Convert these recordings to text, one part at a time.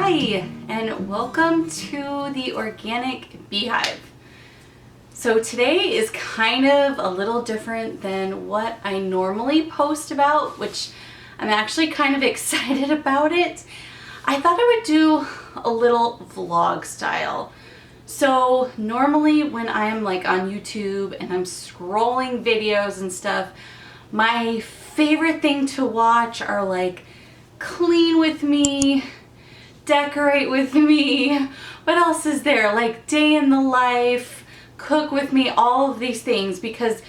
Hi, and welcome to the Organic Beehive. So today is kind of a little different than what I normally post about, which I'm actually kind of excited about it. I thought I would do a little vlog style. So normally when I'm like on YouTube and I'm scrolling videos and stuff, my favorite thing to watch are like clean with me, decorate with me, what else is there? Like day in the life, cook with me, all of these things, because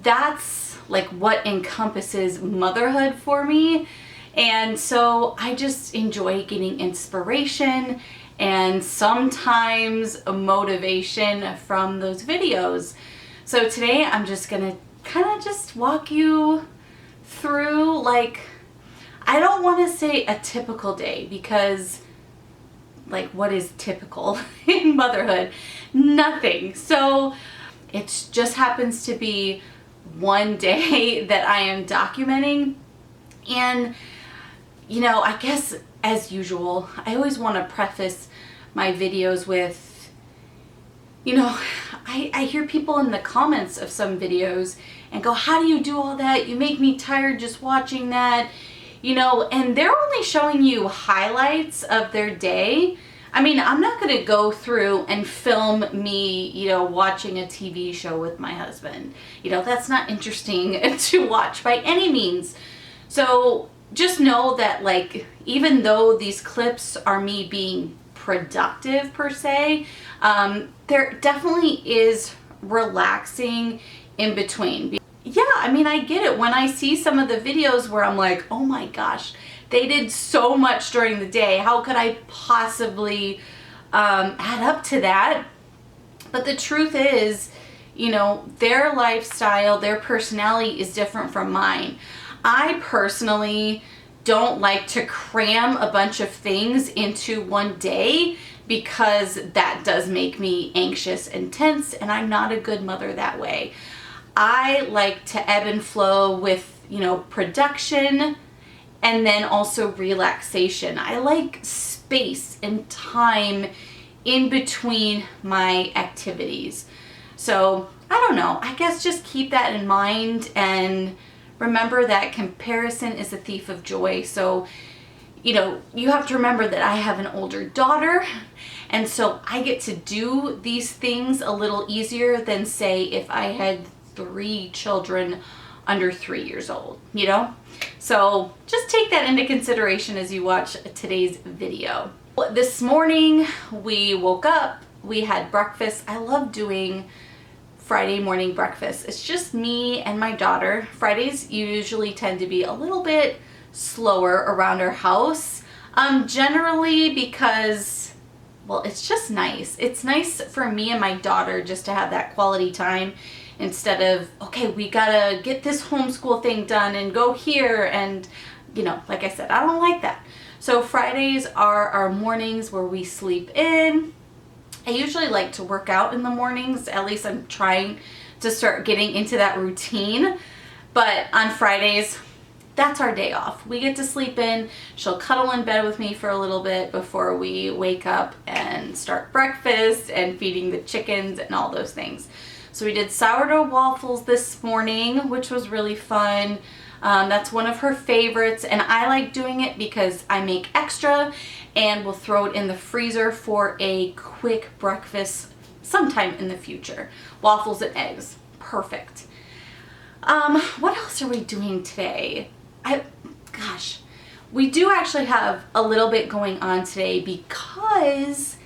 that's like what encompasses motherhood for me. And so I just enjoy getting inspiration and sometimes a motivation from those videos. So today I'm just gonna kind of just walk you through, like, I don't want to say a typical day, because like what is typical in motherhood? Nothing. So it just happens to be one day that I am documenting. And you know, I guess as usual, I always want to preface my videos with, you know, I hear people in the comments of some videos and go, how do you do all that? You make me tired just watching that. You know, and they're only showing you highlights of their day. I mean, I'm not going to go through and film me, you know, watching a TV show with my husband. You know, that's not interesting to watch by any means. So just know that, like, even though these clips are me being productive per se, there definitely is relaxing in between. Yeah, I mean, I get it. When I see some of the videos where I'm like, oh my gosh, they did so much during the day. How could I possibly add up to that? But the truth is, you know, their lifestyle, their personality is different from mine. I personally don't like to cram a bunch of things into one day, because that does make me anxious and tense, and I'm not a good mother that way. I like to ebb and flow with, you know, production and then also relaxation. I like space and time in between my activities. So I don't know, I guess just keep that in mind and remember that comparison is a thief of joy. So, you know, you have to remember that I have an older daughter, and so I get to do these things a little easier than, say, if I had 3 children under 3 years old, you know? So just take that into consideration as you watch today's video. This morning we woke up, we had breakfast. I love doing Friday morning breakfast. It's just me and my daughter. Fridays usually tend to be a little bit slower around our house, generally because, well, it's just nice. It's nice for me and my daughter just to have that quality time, instead of, okay, we gotta get this homeschool thing done and go here, and, you know, like I said, I don't like that. So Fridays are our mornings where we sleep in. I usually like to work out in the mornings. At least I'm trying to start getting into that routine. But on Fridays, that's our day off. We get to sleep in. She'll cuddle in bed with me for a little bit before we wake up and start breakfast and feeding the chickens and all those things. So we did sourdough waffles this morning, which was really fun. That's one of her favorites, and I like doing it because I make extra and will throw it in the freezer for a quick breakfast sometime in the future. Waffles and eggs, perfect. What else are we doing today? Gosh, we do actually have a little bit going on today, because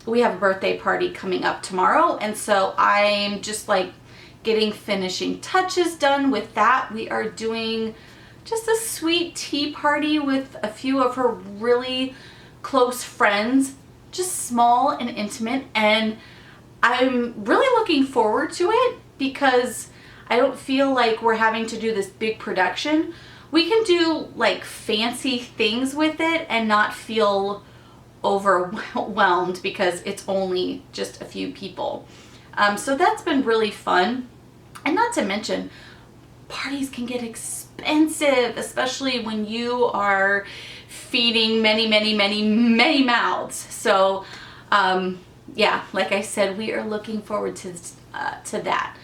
we have a birthday party coming up tomorrow, and so I'm just like getting finishing touches done with that. We are doing just a sweet tea party with a few of her really close friends, just small and intimate, and I'm really looking forward to it because I don't feel like we're having to do this big production. We can do like fancy things with it and not feel overwhelmed because it's only just a few people. So that's been really fun. And not to mention, parties can get expensive, especially when you are feeding many mouths. So yeah, like I said, we are looking forward to that.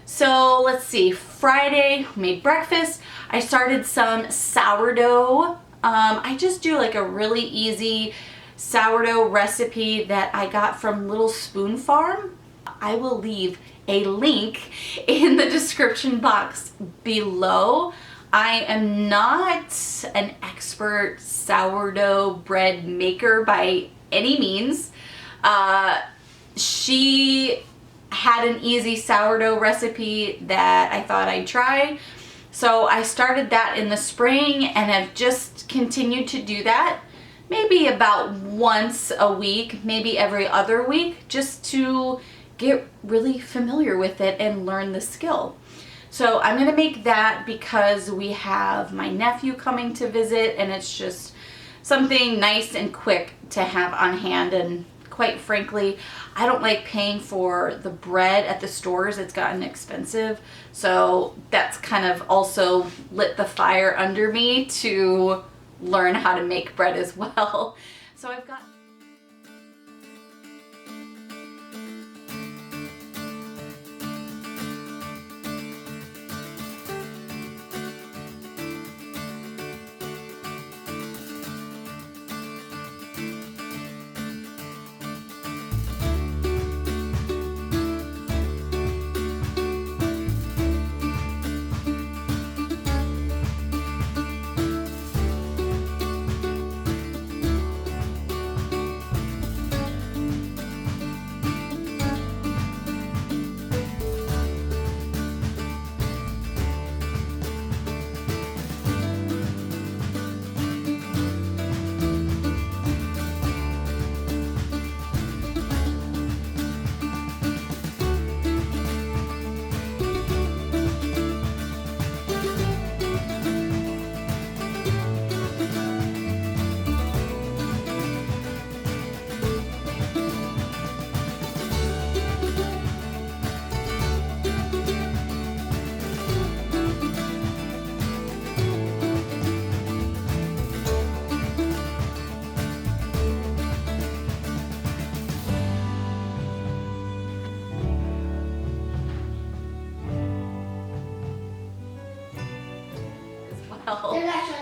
So let's see, Friday, made breakfast. I started some sourdough. I just do like a really easy sourdough recipe that I got from Little Spoon Farm. I will leave a link in the description box below. I am not an expert sourdough bread maker by any means. She had an easy sourdough recipe that I thought I'd try. So I started that in the spring and have just continued to do that. Maybe about once a week, maybe every other week, just to get really familiar with it and learn the skill. So I'm gonna make that because we have my nephew coming to visit, and it's just something nice and quick to have on hand. And quite frankly, I don't like paying for the bread at the stores. It's gotten expensive. So that's kind of also lit the fire under me to learn how to make bread as well. So I've got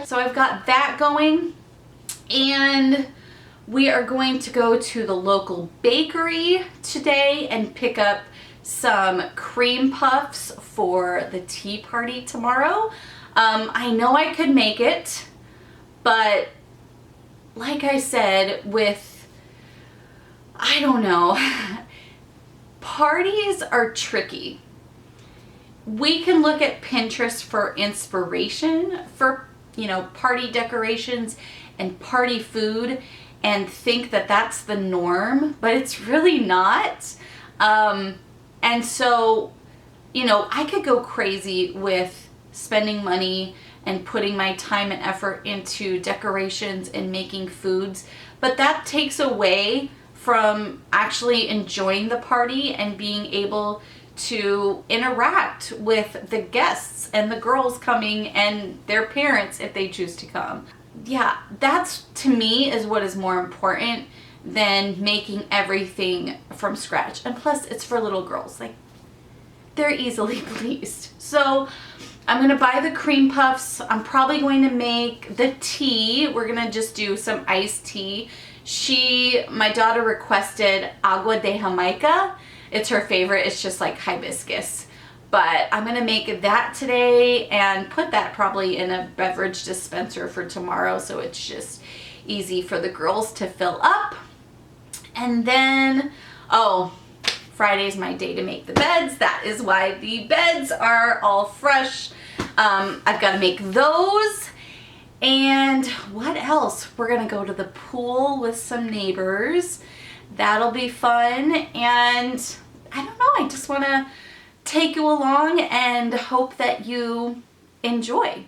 so I've got that going, and we are going to go to the local bakery today and pick up some cream puffs for the tea party tomorrow. I know I could make it, but like I said, I don't know, parties are tricky. We can look at Pinterest for inspiration for, party decorations and party food and think that that's the norm, but it's really not. And so, I could go crazy with spending money and putting my time and effort into decorations and making foods, but that takes away from actually enjoying the party and being able to interact with the guests and the girls coming and their parents if they choose to come. Yeah, that's, to me, is what is more important than making everything from scratch. And plus, it's for little girls. Like, they're easily pleased. So I'm gonna buy the cream puffs. I'm probably going to make the tea. We're gonna just do some iced tea. My daughter requested Agua de Jamaica. It's her favorite. It's just like hibiscus. But I'm gonna make that today and put that probably in a beverage dispenser for tomorrow, so it's just easy for the girls to fill up. And then, Friday's my day to make the beds. That is why the beds are all fresh. I've got to make those. And what else? We're gonna go to the pool with some neighbors. That'll be fun. And I don't know, I just want to take you along and hope that you enjoy.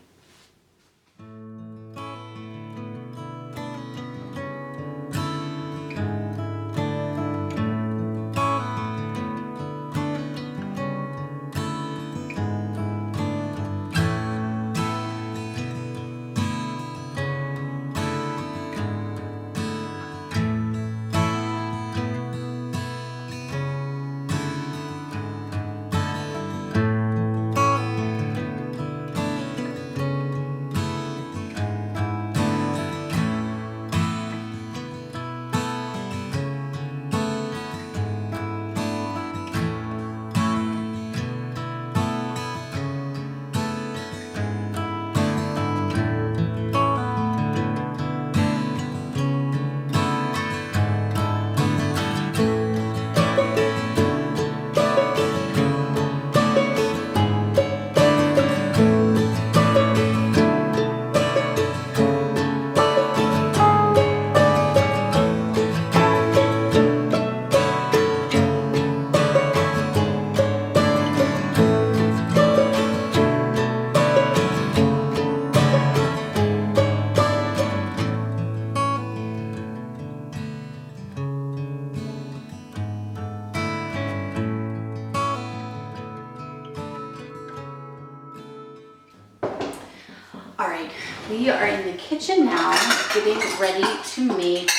All right, we are in the kitchen now, getting ready to make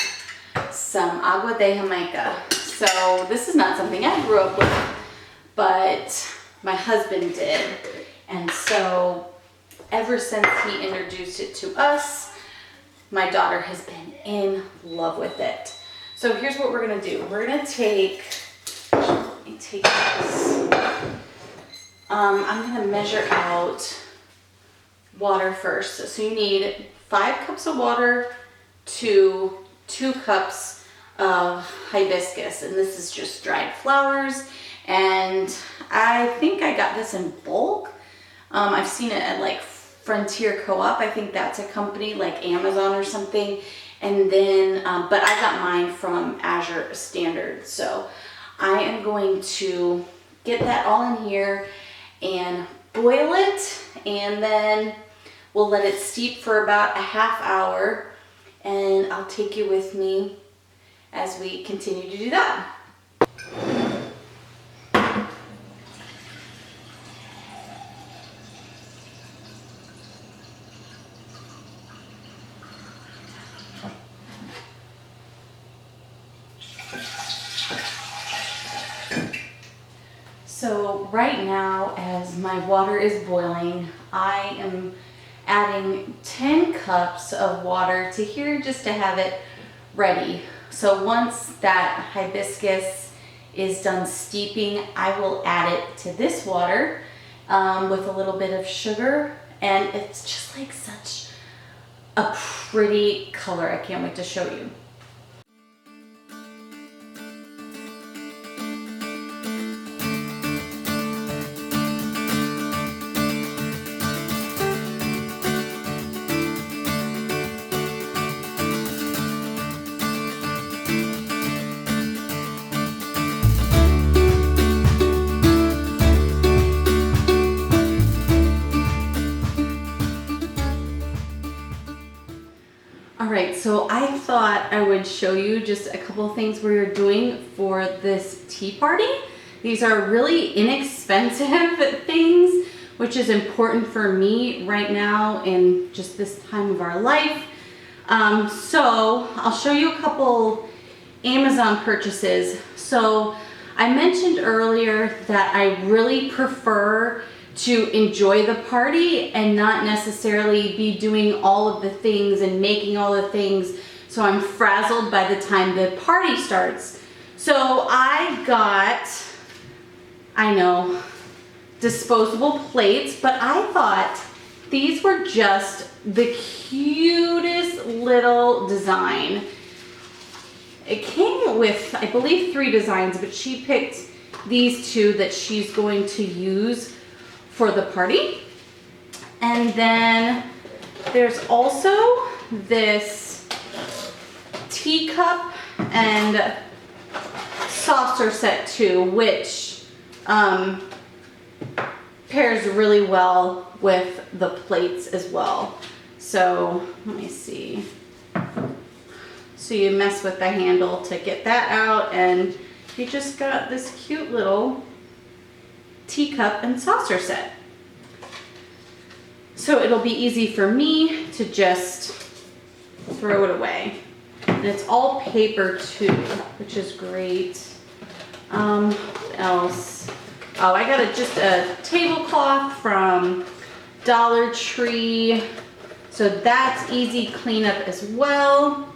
some agua de Jamaica. So this is not something I grew up with, but my husband did. And so ever since he introduced it to us, my daughter has been in love with it. So here's what we're gonna do. We're gonna take, let me take this. I'm gonna measure out water first. So you need 5 cups of water to 2 cups of hibiscus. And this is just dried flowers. And I think I got this in bulk. I've seen it at like Frontier Co-op. I think that's a company like Amazon or something. And then, but I got mine from Azure Standard. So I am going to get that all in here and boil it, and then we'll let it steep for about a half hour, and I'll take you with me as we continue to do that. So right now, as my water is boiling, I am adding 10 cups of water to here just to have it ready. So once that hibiscus is done steeping, I will add it to this water with a little bit of sugar, and it's just like such a pretty color. I can't wait to show you. Alright, so I thought I would show you just a couple of things we're doing for this tea party. These are really inexpensive things, which is important for me right now in just this time of our life. So I'll show you a couple Amazon purchases. So I mentioned earlier that I really prefer to enjoy the party and not necessarily be doing all of the things and making all the things, so I'm frazzled by the time the party starts. So I got, I know, disposable plates, but I thought these were just the cutest little design. It came with, I believe, 3 designs, but she picked these 2 that she's going to use for the party. And then there's also this teacup and saucer set too, which pairs really well with the plates as well. So let me see. So you mess with the handle to get that out, and you just got this cute little teacup and saucer set. So it'll be easy for me to just throw it away. And it's all paper too, which is great. What else? Oh, I got just a tablecloth from Dollar Tree. So that's easy cleanup as well.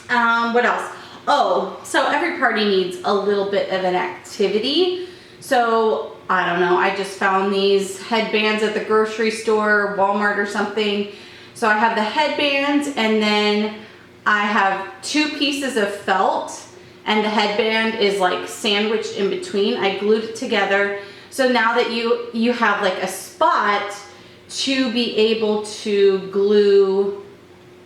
What else? Oh, so every party needs a little bit of an activity. So I don't know, I just found these headbands at the grocery store, Walmart or something. So I have the headbands, and then I have 2 pieces of felt, and the headband is like sandwiched in between. I glued it together. So now that you have like a spot to be able to glue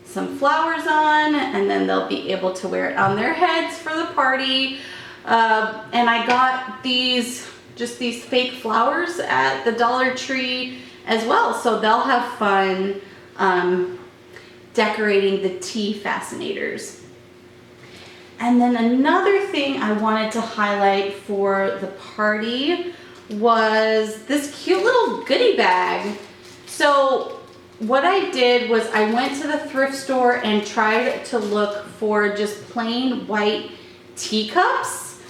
some flowers on, and then they'll be able to wear it on their heads for the party. And I got these fake flowers at the Dollar Tree as well, so they'll have fun decorating the tea fascinators. And then another thing I wanted to highlight for the party was this cute little goodie bag. So what I did was I went to the thrift store and tried to look for just plain white teacups.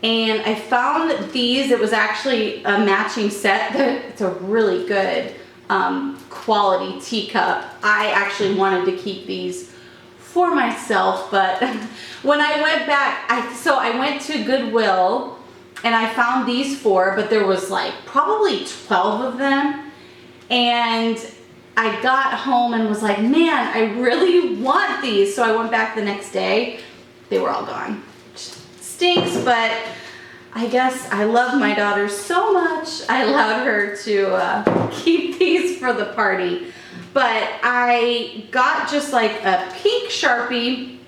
And I found these. It was actually a matching set. It's a really good quality teacup. I actually wanted to keep these for myself, but when I went back, I went to Goodwill and I found these 4, but there was like probably 12 of them. And I got home and was like, man, I really want these. So I went back the next day. They were all gone. Stinks, but I guess I love my daughter so much, I allowed her to keep these for the party. But I got just like a pink Sharpie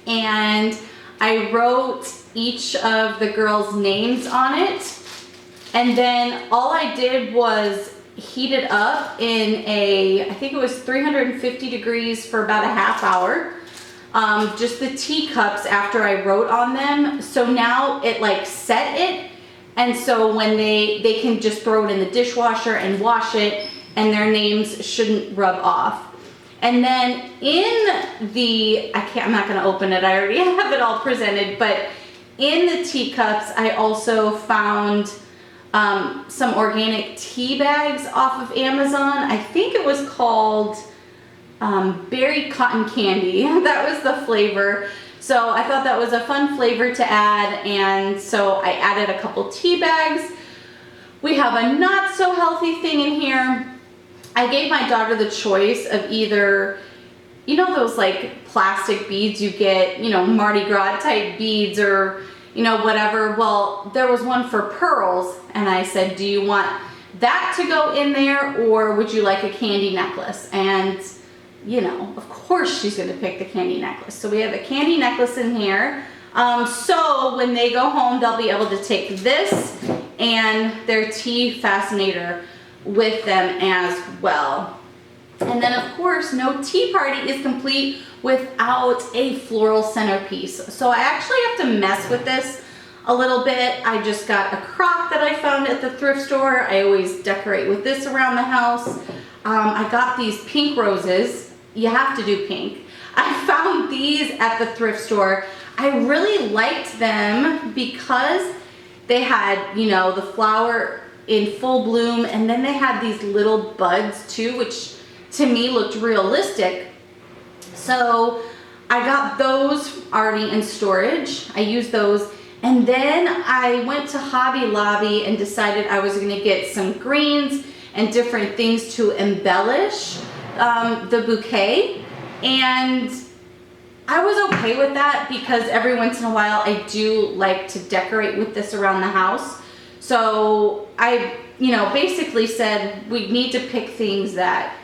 and I wrote each of the girls' names on it. And then all I did was heat it up in I think it was 350 degrees for about a half hour. Just the teacups after I wrote on them. So now it like set it. And so when they can just throw it in the dishwasher and wash it and their names shouldn't rub off. And then in I'm not gonna open it, I already have it all presented, but in the teacups, I also found some organic tea bags off of Amazon. I think it was called berry cotton candy. That was the flavor. So I thought that was a fun flavor to add, and so I added a couple tea bags. We have a not so healthy thing in here. I gave my daughter the choice of either, you know, those like plastic beads you get, you know, Mardi Gras type beads or, you know, whatever. Well, there was one for pearls, and I said, do you want that to go in there, or would you like a candy necklace? And you know, of course she's gonna pick the candy necklace. So we have a candy necklace in here. So when they go home, they'll be able to take this and their tea fascinator with them as well. And then of course, no tea party is complete without a floral centerpiece. So I actually have to mess with this a little bit. I just got a crock that I found at the thrift store. I always decorate with this around the house. I got these pink roses. You have to do pink. I found these at the thrift store. I really liked them because they had, you know, the flower in full bloom, and then they had these little buds too, which to me looked realistic. So I got those already in storage. I used those, and then I went to Hobby Lobby and decided I was gonna get some greens and different things to embellish the bouquet, and I was okay with that because every once in a while I do like to decorate with this around the house. So I, you know, basically said we need to pick things that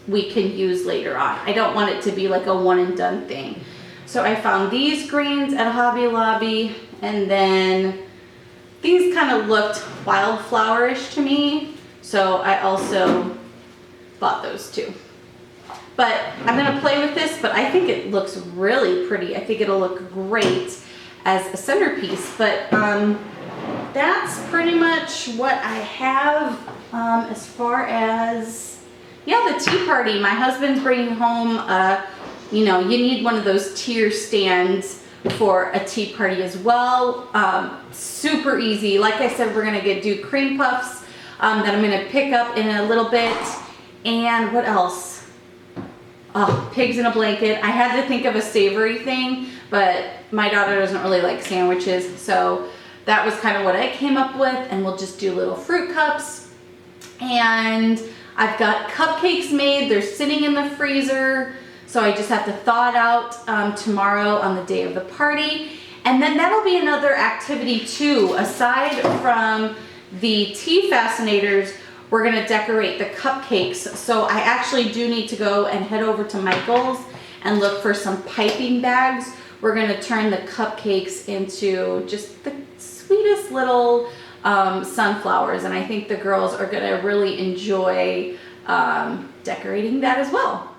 we can use later on. I don't want it to be like a one and done thing. So I found these greens at Hobby Lobby, and then these kind of looked wildflowerish to me, so I also bought those too. But I'm gonna play with this, but I think it looks really pretty. I think it'll look great as a centerpiece. But that's pretty much what I have as far as, yeah, the tea party. My husband's bringing home, you know, you need one of those tier stands for a tea party as well. Super easy. Like I said, we're gonna do cream puffs that I'm gonna pick up in a little bit. And what else? Oh, pigs in a blanket. I had to think of a savory thing, but my daughter doesn't really like sandwiches, so that was kind of what I came up with, and we'll just do little fruit cups. And I've got cupcakes made. They're sitting in the freezer, so I just have to thaw it out tomorrow on the day of the party. And then that'll be another activity too. Aside from the tea fascinators, we're gonna decorate the cupcakes. So I actually do need to go and head over to Michael's and look for some piping bags. We're gonna turn the cupcakes into just the sweetest little sunflowers, and I think the girls are gonna really enjoy decorating that as well.